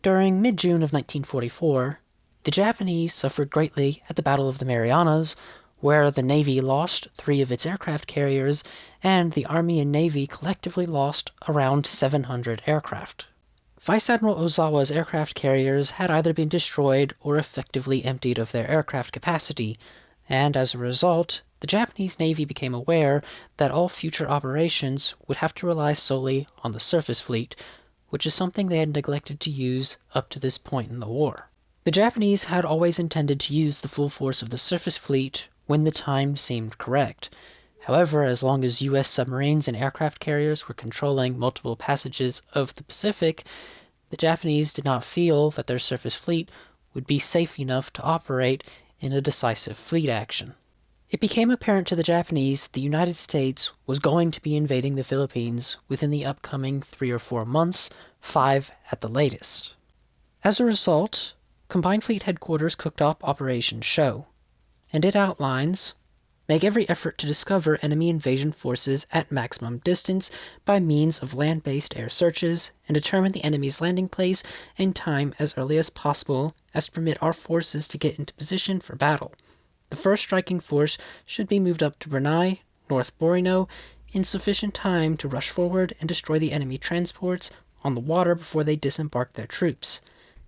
During mid-June of 1944, the Japanese suffered greatly at the Battle of the Marianas, where the Navy lost 3 of its aircraft carriers, and the Army and Navy collectively lost around 700 aircraft. Vice Admiral Ozawa's aircraft carriers had either been destroyed or effectively emptied of their aircraft capacity, and as a result, the Japanese Navy became aware that all future operations would have to rely solely on the surface fleet, which is something they had neglected to use up to this point in the war. The Japanese had always intended to use the full force of the surface fleet when the time seemed correct. However, as long as U.S. submarines and aircraft carriers were controlling multiple passages of the Pacific, the Japanese did not feel that their surface fleet would be safe enough to operate in a decisive fleet action. It became apparent to the Japanese that the United States was going to be invading the Philippines within the upcoming 3 or 4 months, 5 at the latest. As a result, Combined Fleet Headquarters cooked up Operation Sho, and it outlines: make every effort to discover enemy invasion forces at maximum distance by means of land-based air searches, and determine the enemy's landing place and time as early as possible as to permit our forces to get into position for battle. The first striking force should be moved up to Brunei, North Borneo, in sufficient time to rush forward and destroy the enemy transports on the water before they disembark their troops.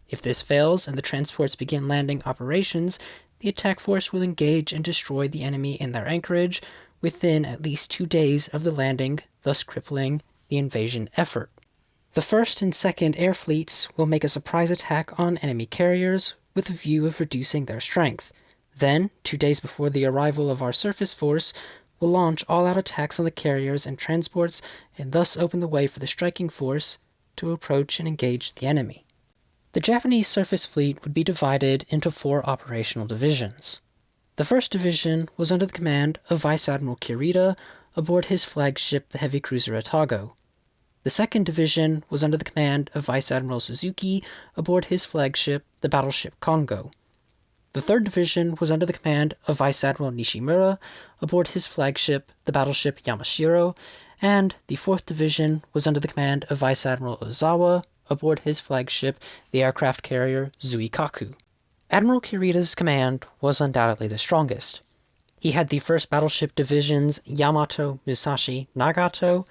If this fails and the transports begin landing operations, the attack force will engage and destroy the enemy in their anchorage within at least 2 days of the landing, thus crippling the invasion effort. The 1st and 2nd Air Fleets will make a surprise attack on enemy carriers with a view of reducing their strength. Then, 2 days before the arrival of our surface force, we'll launch all-out attacks on the carriers and transports and thus open the way for the striking force to approach and engage the enemy. The Japanese surface fleet would be divided into 4 operational divisions. The 1st division was under the command of Vice Admiral Kirita aboard his flagship, the heavy cruiser Atago. The 2nd division was under the command of Vice Admiral Suzuki aboard his flagship, the battleship Kongo. The 3rd Division was under the command of Vice Admiral Nishimura aboard his flagship, the battleship Yamashiro, and the 4th Division was under the command of Vice Admiral Ozawa aboard his flagship, the aircraft carrier Zuikaku. Admiral Kirita's command was undoubtedly the strongest. He had the 1st Battleship Division's Yamato, Musashi, Nagato,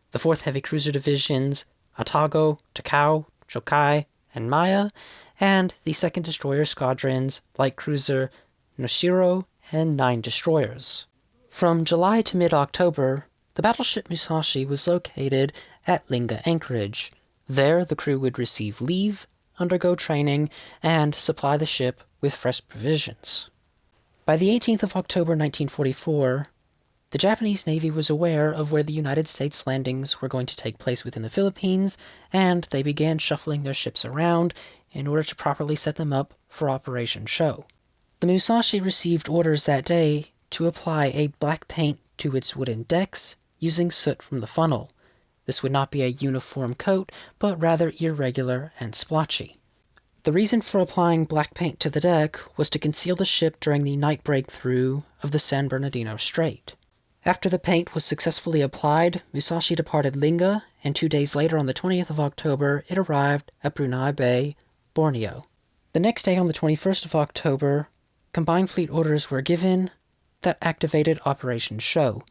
the 4th Heavy Cruiser Division's Atago, Takao, Chokai, and Maya, and the 2nd Destroyer Squadron's light cruiser Noshiro and 9 destroyers. From July to mid-October, the battleship Musashi was located at Linga Anchorage. There, the crew would receive leave, undergo training, and supply the ship with fresh provisions. By the 18th of October 1944, the Japanese Navy was aware of where the United States landings were going to take place within the Philippines, and they began shuffling their ships around in order to properly set them up for Operation Sho. The Musashi received orders that day to apply a black paint to its wooden decks using soot from the funnel. This would not be a uniform coat, but rather irregular and splotchy. The reason for applying black paint to the deck was to conceal the ship during the night breakthrough of the San Bernardino Strait. After the paint was successfully applied, Musashi departed Linga, and 2 days later on the 20th of October, it arrived at Brunei Bay, Borneo. The next day, on the 21st of October, Combined Fleet orders were given that activated Operation Sho.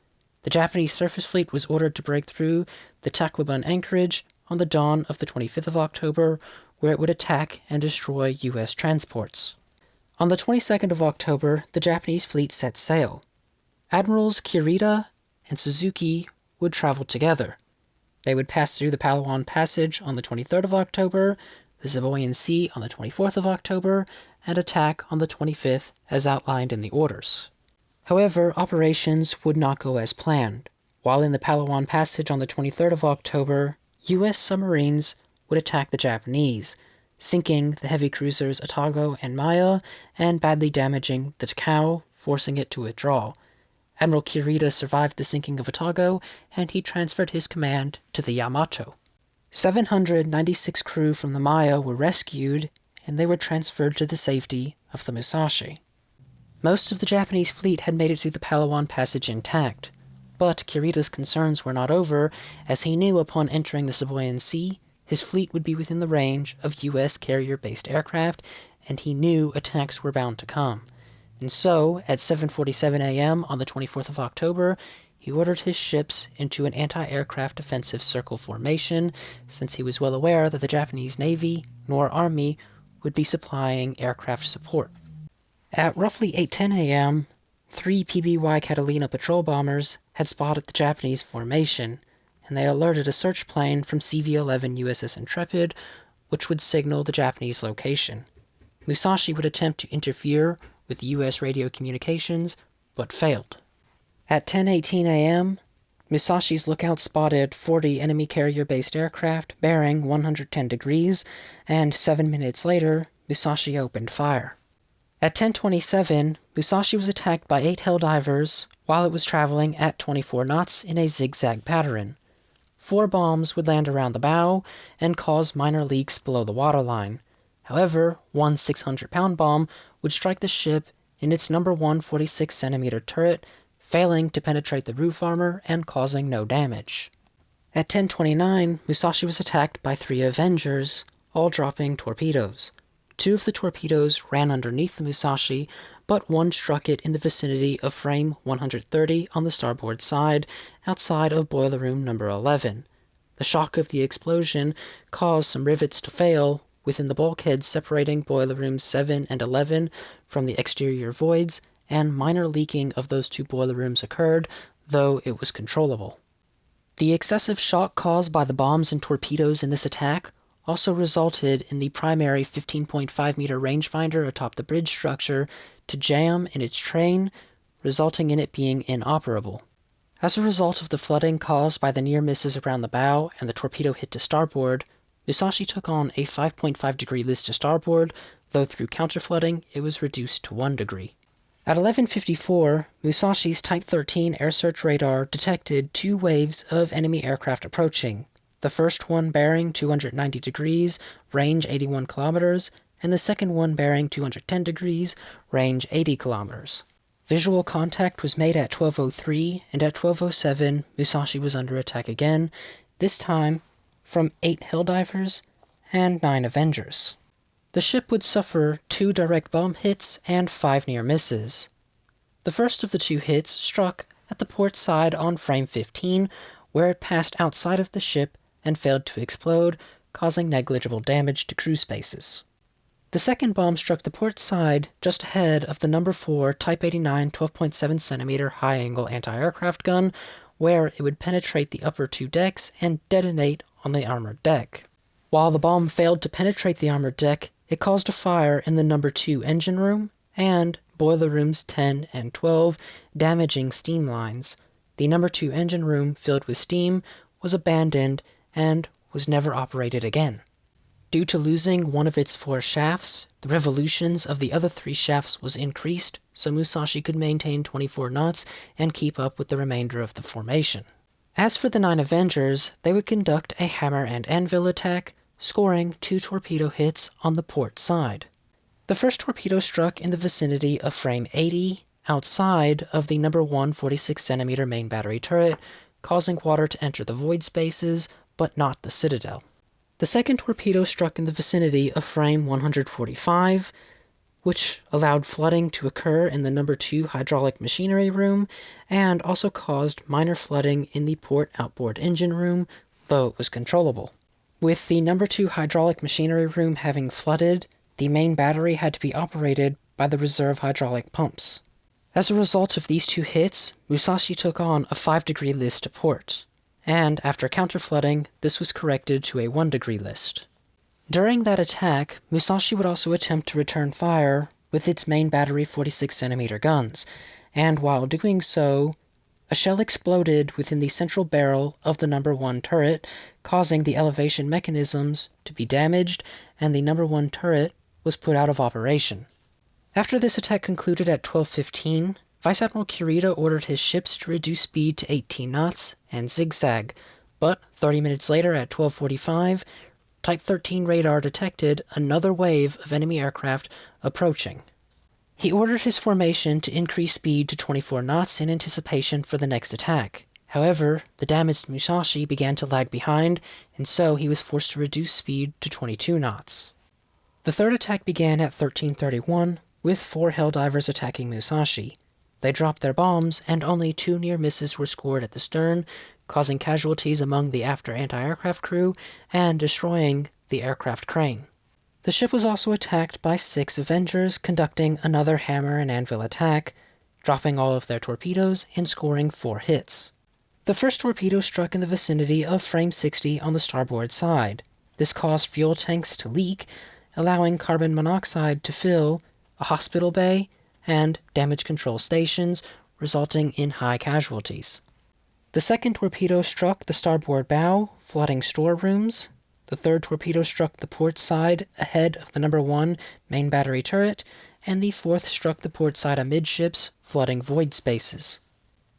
The Japanese surface fleet was ordered to break through the Tacloban anchorage on the dawn of the 25th of October, where it would attack and destroy U.S. transports. On the 22nd of October, the Japanese fleet set sail. Admirals Kirita and Suzuki would travel together. They would pass through the Palawan Passage on the 23rd of October, the Sibuyan Sea on the 24th of October, and attack on the 25th as outlined in the orders. However, operations would not go as planned. While in the Palawan Passage on the 23rd of October, U.S. submarines would attack the Japanese, sinking the heavy cruisers Atago and Maya and badly damaging the Takao, forcing it to withdraw. Admiral Kirita survived the sinking of Atago, and he transferred his command to the Yamato. 796 crew from the Maya were rescued, and they were transferred to the safety of the Musashi. Most of the Japanese fleet had made it through the Palawan Passage intact, but Kirita's concerns were not over, as he knew upon entering the Sibuyan Sea his fleet would be within the range of U.S. carrier-based aircraft, and he knew attacks were bound to come. And so, at 7:47 a.m. on the 24th of October, he ordered his ships into an anti-aircraft defensive circle formation, since he was well aware that the Japanese Navy nor Army would be supplying aircraft support. At roughly 8:10 a.m., 3 PBY Catalina patrol bombers had spotted the Japanese formation, and they alerted a search plane from CV-11 USS Intrepid, which would signal the Japanese location. Musashi would attempt to interfere with U.S. radio communications, but failed. At 10:18 a.m., Musashi's lookout spotted 40 enemy carrier-based aircraft bearing 110 degrees, and 7 minutes later, Musashi opened fire. At 10:27, Musashi was attacked by 8 Helldivers while it was traveling at 24 knots in a zigzag pattern. 4 bombs would land around the bow and cause minor leaks below the waterline. However, one 600-pound bomb would strike the ship in its number 1 46-centimeter turret, failing to penetrate the roof armor and causing no damage. At 10:29, Musashi was attacked by 3 Avengers, all dropping torpedoes. 2 of the torpedoes ran underneath the Musashi, but one struck it in the vicinity of frame 130 on the starboard side, outside of boiler room number 11. The shock of the explosion caused some rivets to fail within the bulkheads separating boiler rooms 7 and 11 from the exterior voids, and minor leaking of those 2 boiler rooms occurred, though it was controllable. The excessive shock caused by the bombs and torpedoes in this attack also resulted in the primary 15.5-meter rangefinder atop the bridge structure to jam in its train, resulting in it being inoperable. As a result of the flooding caused by the near misses around the bow and the torpedo hit to starboard, Musashi took on a 5.5-degree list to starboard, though through counterflooding it was reduced to 1 degree. At 11:54, Musashi's Type 13 air search radar detected 2 waves of enemy aircraft approaching, the first one bearing 290 degrees, range 81 kilometers, and the second one bearing 210 degrees, range 80 kilometers. Visual contact was made at 12:03, and at 12:07, Musashi was under attack again, this time from 8 Helldivers and 9 Avengers. The ship would suffer 2 direct bomb hits and 5 near misses. The first of the 2 hits struck at the port side on frame 15, where it passed outside of the ship and failed to explode, causing negligible damage to crew spaces. The second bomb struck the port side just ahead of the number 4 Type 89 12.7-centimeter high-angle anti-aircraft gun, where it would penetrate the upper 2 decks and detonate on the armored deck. While the bomb failed to penetrate the armored deck, it caused a fire in the number 2 engine room and boiler rooms 10 and 12, damaging steam lines. The number 2 engine room, filled with steam, was abandoned and was never operated again. Due to losing one of its 4 shafts, the revolutions of the other 3 shafts was increased, so Musashi could maintain 24 knots and keep up with the remainder of the formation. As for the 9 Avengers, they would conduct a hammer and anvil attack, scoring 2 torpedo hits on the port side. The first torpedo struck in the vicinity of frame 80, outside of the number 1 46-centimeter main battery turret, causing water to enter the void spaces, but not the citadel. The second torpedo struck in the vicinity of frame 145, which allowed flooding to occur in the number 2 hydraulic machinery room, and also caused minor flooding in the port outboard engine room, though it was controllable. With the number 2 hydraulic machinery room having flooded, the main battery had to be operated by the reserve hydraulic pumps. As a result of these 2 hits, Musashi took on a 5-degree list to port, and after counterflooding, this was corrected to a 1-degree list. During that attack, Musashi would also attempt to return fire with its main battery 46-centimeter guns, and while doing so, a shell exploded within the central barrel of the number 1 turret, causing the elevation mechanisms to be damaged, and the number 1 turret was put out of operation. After this attack concluded at 12:15, Vice Admiral Kurita ordered his ships to reduce speed to 18 knots and zigzag, but 30 minutes later at 12:45, Type 13 radar detected another wave of enemy aircraft approaching. He ordered his formation to increase speed to 24 knots in anticipation for the next attack. However, the damaged Musashi began to lag behind, and so he was forced to reduce speed to 22 knots. The third attack began at 1331, with 4 Helldivers attacking Musashi. They dropped their bombs, and only 2 near misses were scored at the stern, causing casualties among the after anti-aircraft crew and destroying the aircraft crane. The ship was also attacked by 6 Avengers conducting another hammer and anvil attack, dropping all of their torpedoes and scoring 4 hits. The first torpedo struck in the vicinity of frame 60 on the starboard side. This caused fuel tanks to leak, allowing carbon monoxide to fill a hospital bay and damage control stations, resulting in high casualties. The second torpedo struck the starboard bow, flooding storerooms. The third torpedo struck the port side ahead of the number 1 main battery turret, and the fourth struck the port side amidships, flooding void spaces.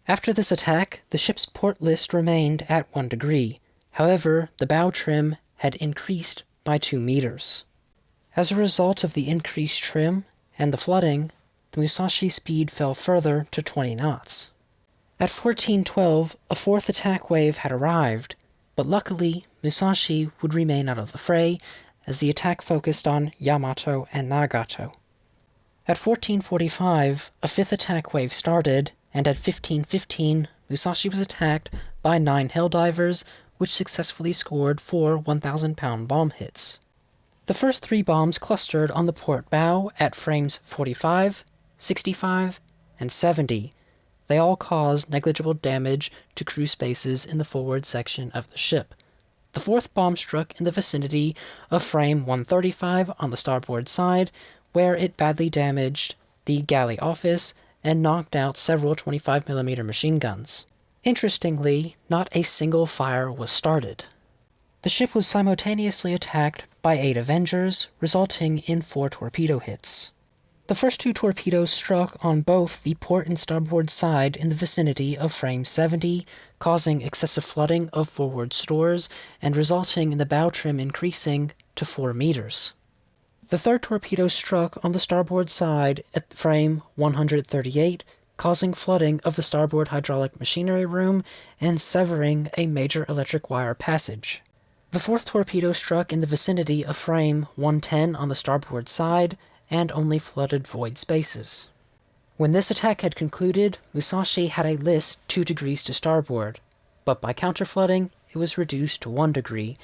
After this attack, the ship's port list remained at 1 degree. However, the bow trim had increased by 2 meters. As a result of the increased trim and the flooding, the Musashi's speed fell further to 20 knots. At 1412, a 4th attack wave had arrived, but luckily Musashi would remain out of the fray as the attack focused on Yamato and Nagato. At 1445, a 5th attack wave started, and at 1515, Musashi was attacked by 9 Helldivers, which successfully scored 4 1,000-pound bomb hits. The first 3 bombs clustered on the port bow at frames 45, 65, and 70. They all caused negligible damage to crew spaces in the forward section of the ship. The 4th bomb struck in the vicinity of frame 135 on the starboard side, where it badly damaged the galley office and knocked out several 25mm machine guns. Interestingly, not a single fire was started. The ship was simultaneously attacked by 8 Avengers, resulting in 4 torpedo hits. The first 2 torpedoes struck on both the port and starboard side in the vicinity of frame 70, causing excessive flooding of forward stores and resulting in the bow trim increasing to 4 meters. The third torpedo struck on the starboard side at frame 138, causing flooding of the starboard hydraulic machinery room and severing a major electric wire passage. The 4th torpedo struck in the vicinity of frame 110 on the starboard side and only flooded void spaces. When this attack had concluded, Musashi had a list 2 degrees to starboard, but by counterflooding it was reduced to 1 degree.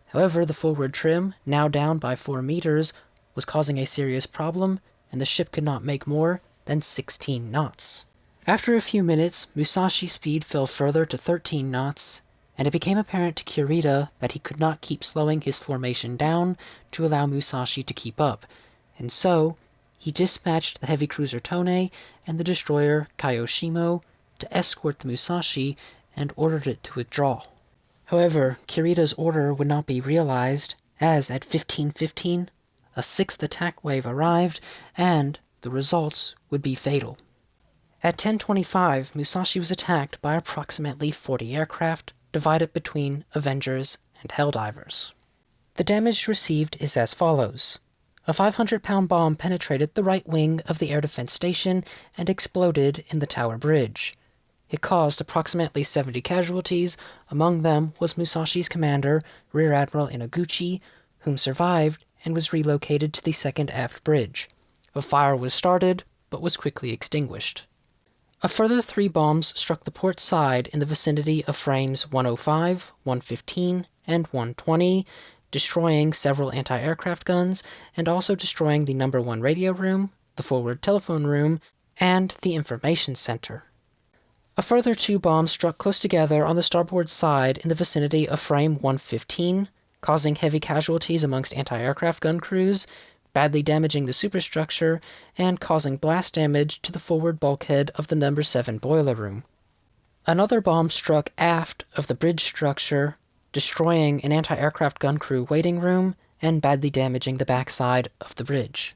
However, the forward trim, now down by 4 meters, was causing a serious problem, and the ship could not make more than 16 knots. After a few minutes, Musashi's speed fell further to 13 knots, and it became apparent to Kurita that he could not keep slowing his formation down to allow Musashi to keep up, and so he dispatched the heavy cruiser Tone and the destroyer Kaioshimo to escort the Musashi and ordered it to withdraw. However, Kurita's order would not be realized, as at 1515, a 6th attack wave arrived, and the results would be fatal. At 10:25, Musashi was attacked by approximately 40 aircraft, divided between Avengers and Helldivers. The damage received is as follows. A 500-pound bomb penetrated the right wing of the air defense station and exploded in the tower bridge. It caused approximately 70 casualties. Among them was Musashi's commander, Rear Admiral Inaguchi, whom survived and was relocated to the second aft bridge. A fire was started, but was quickly extinguished. A further 3 bombs struck the port side in the vicinity of frames 105, 115, and 120, destroying several anti-aircraft guns, and also destroying the number 1 radio room, the forward telephone room, and the information center. A further 2 bombs struck close together on the starboard side in the vicinity of frame 115, causing heavy casualties amongst anti-aircraft gun crews, badly damaging the superstructure, and causing blast damage to the forward bulkhead of the number 7 boiler room. Another bomb struck aft of the bridge structure, destroying an anti-aircraft gun crew waiting room and badly damaging the backside of the bridge.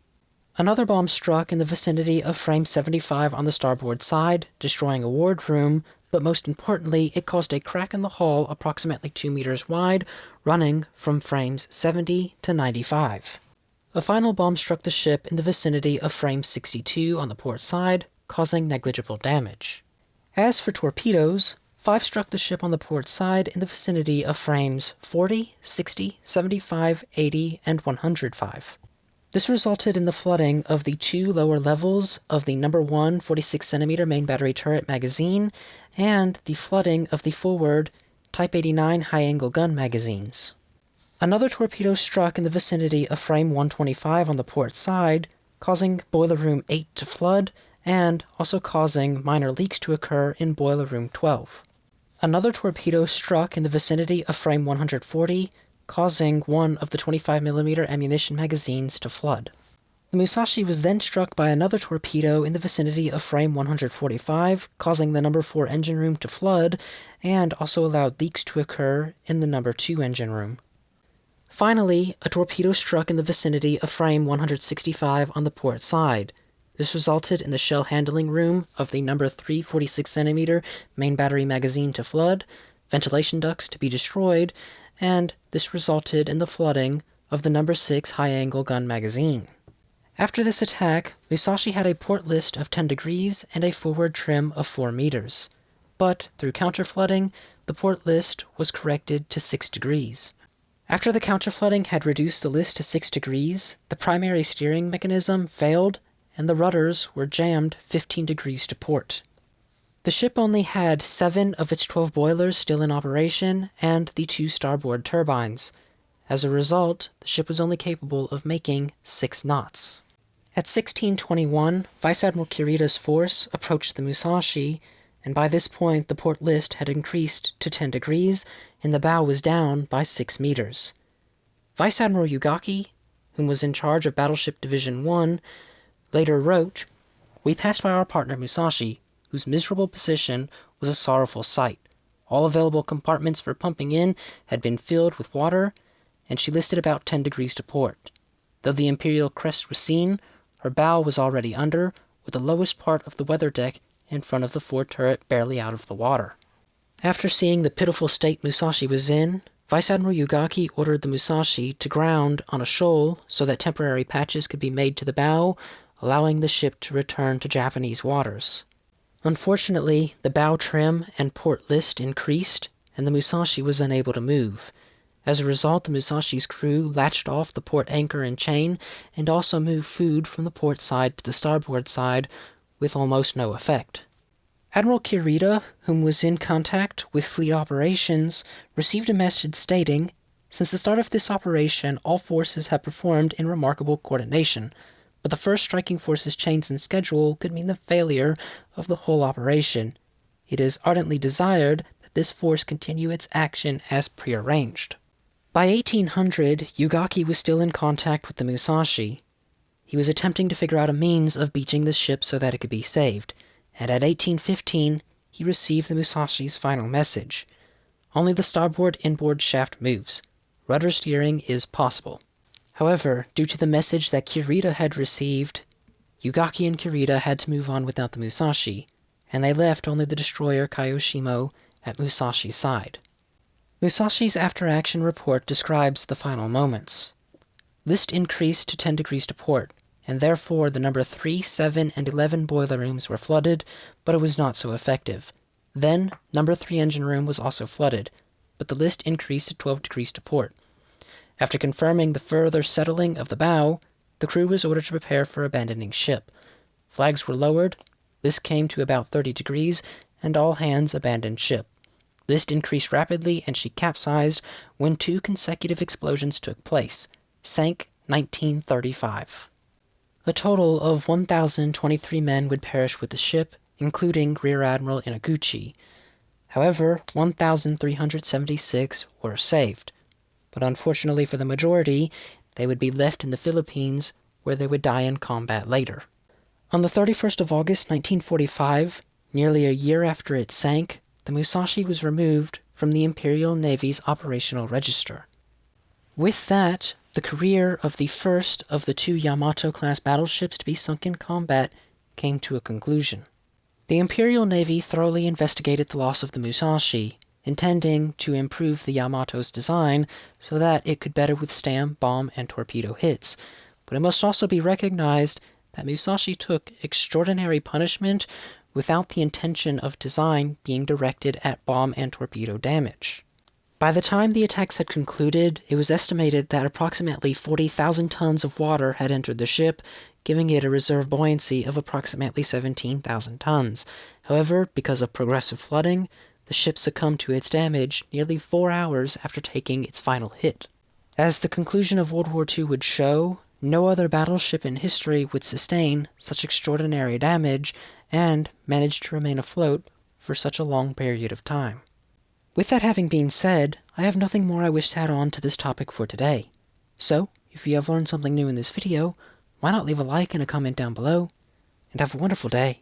Another bomb struck in the vicinity of frame 75 on the starboard side, destroying a wardroom, but most importantly, it caused a crack in the hull approximately 2 meters wide, running from frames 70 to 95. A final bomb struck the ship in the vicinity of frame 62 on the port side, causing negligible damage. As for torpedoes, 5 struck the ship on the port side in the vicinity of frames 40, 60, 75, 80, and 105. This resulted in the flooding of the 2 lower levels of the number 1 46cm main battery turret magazine and the flooding of the forward Type 89 high-angle gun magazines. Another torpedo struck in the vicinity of frame 125 on the port side, causing boiler room 8 to flood and also causing minor leaks to occur in boiler room 12. Another torpedo struck in the vicinity of frame 140, causing one of the 25mm ammunition magazines to flood. The Musashi was then struck by another torpedo in the vicinity of frame 145, causing the number 4 engine room to flood, and also allowed leaks to occur in the number 2 engine room. Finally, a torpedo struck in the vicinity of frame 165 on the port side. This resulted in the shell handling room of the number 3 46cm main battery magazine to flood, ventilation ducts to be destroyed, and this resulted in the flooding of the number 6 high-angle gun magazine. After this attack, Musashi had a port list of 10 degrees and a forward trim of 4 meters. But through counterflooding, the port list was corrected to 6 degrees. After the counterflooding had reduced the list to 6 degrees, the primary steering mechanism failed and the rudders were jammed 15 degrees to port. The ship only had 7 of its 12 boilers still in operation and the 2 starboard turbines. As a result, the ship was only capable of making 6 knots. At 16:21, Vice Admiral Kirita's force approached the Musashi, and by this point the port list had increased to 10 degrees and the bow was down by 6 meters. Vice Admiral Ugaki, whom was in charge of Battleship Division 1, later wrote, "We passed by our partner Musashi, whose miserable position was a sorrowful sight. All available compartments for pumping in had been filled with water, and she listed about 10 degrees to port. Though the Imperial crest was seen, her bow was already under, with the lowest part of the weather deck in front of the fore turret barely out of the water." After seeing the pitiful state Musashi was in, Vice Admiral Ugaki ordered the Musashi to ground on a shoal so that temporary patches could be made to the bow, allowing the ship to return to Japanese waters. Unfortunately, the bow trim and port list increased, and the Musashi was unable to move. As a result, the Musashi's crew latched off the port anchor and chain and also moved food from the port side to the starboard side with almost no effect. Admiral Kirita, whom was in contact with fleet operations, received a message stating, "Since the start of this operation, all forces have performed in remarkable coordination, but the first striking force's change in schedule could mean the failure of the whole operation. It is ardently desired that this force continue its action as prearranged." By 1800, Ugaki was still in contact with the Musashi. He was attempting to figure out a means of beaching the ship so that it could be saved, and at 1815, he received the Musashi's final message. "Only the starboard inboard shaft moves. Rudder steering is possible." However, due to the message that Kirita had received, Ugaki and Kirita had to move on without the Musashi, and they left only the destroyer Kagoshima at Musashi's side. Musashi's after-action report describes the final moments. List increased to 10 degrees to port, and therefore the number 3, 7, and 11 boiler rooms were flooded, but it was not so effective. Then, number 3 engine room was also flooded, but the list increased to 12 degrees to port. After confirming the further settling of the bow, the crew was ordered to prepare for abandoning ship. Flags were lowered, list came to about 30 degrees, and all hands abandoned ship. List increased rapidly and she capsized when 2 consecutive explosions took place. Sank 1935. A total of 1,023 men would perish with the ship, including Rear Admiral Inaguchi. However, 1,376 were saved. But unfortunately for the majority, they would be left in the Philippines, where they would die in combat later. On the 31st of August 1945, nearly a year after it sank, the Musashi was removed from the Imperial Navy's operational register. With that, the career of the first of the 2 Yamato-class battleships to be sunk in combat came to a conclusion. The Imperial Navy thoroughly investigated the loss of the Musashi, intending to improve the Yamato's design so that it could better withstand bomb and torpedo hits. But it must also be recognized that Musashi took extraordinary punishment without the intention of design being directed at bomb and torpedo damage. By the time the attacks had concluded, it was estimated that approximately 40,000 tons of water had entered the ship, giving it a reserve buoyancy of approximately 17,000 tons. However, because of progressive flooding, the ship succumbed to its damage nearly 4 hours after taking its final hit. As the conclusion of World War II would show, no other battleship in history would sustain such extraordinary damage and manage to remain afloat for such a long period of time. With that having been said, I have nothing more I wish to add on to this topic for today. So, if you have learned something new in this video, why not leave a like and a comment down below, and have a wonderful day.